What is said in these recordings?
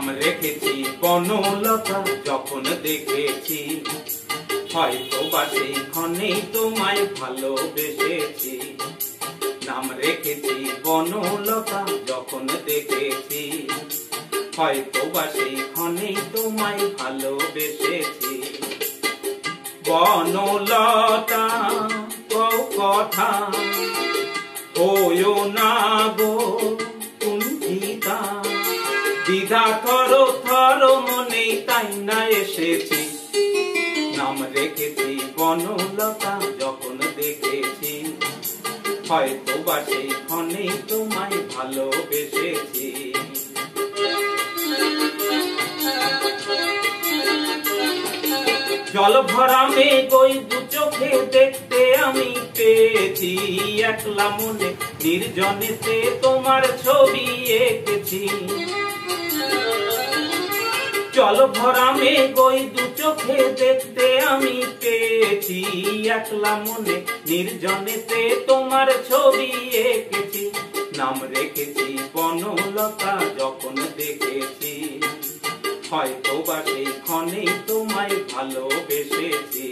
নাম রেখেছি বনলতা যখন দেখেছি, হয়তো বা সেইখানেই তোমায় ভালোবেসেছি। নাম রেখেছি বনলতা যখন দেখেছি, হয়তো বা সেইখানেই তোমায় ভালোবেসেছি। বনলতা কও কথা, হইও না গো কুণ্ঠিতা, দ্বিধা থর থর মনে তাই না এসেছি। নাম রেখেছি বনলতা যখন দেখেছি, হয়তো বা সেইখানেই তোমায় ভালোবেসেছি। জল ভরা মেঘ ওই দু চোখে দেখতে আমি পেয়েছি, একলা মনে নির্জনেতে তোমার ছবি এঁকেছি। জল ভরা মেঘ ওই দু চোখে দেখতে আমি পেয়েছি, একলা মনে নির্জনেতে তোমার ছবি এঁকেছি। নাম রেখেছি বনলতা যখন দেখেছি, হয়তো বা সেইখানেই তোমায় ভালোবেসেছি।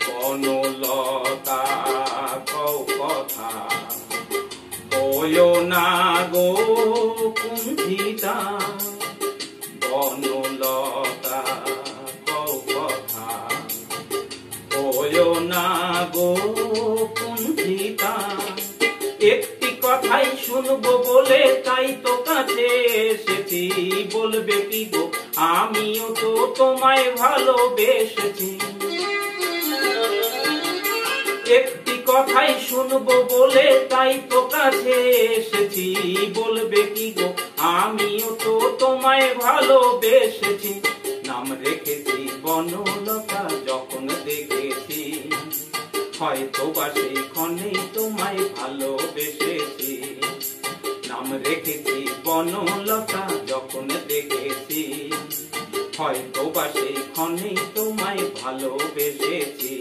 বনলতা কও কথা, হইও না গো কুণ্ঠিতা, বনলতা কও কথা, হইও না গো কুণ্ঠিতা। একটি কথাই শুনবো বলে তাই তো কাছে এসেছি, বলবে কি গো আমিও তো তোমায় ভালোবেসেছি। একটি কথাই শুনবো বলে তাই তো কাছে এসেছি, বলবে কি গো আমিও তো তোমায় ভালোবেসেছি। নাম রেখেছি বনলতা যখন দেখেছি, হয়তো বা সেইখানেই তোমায় ভালোবেসেছি। নাম রেখেছি বনলতা যখন দেখেছি, হয়তো বা সেইখানেই তোমায় ভালোবেসেছি।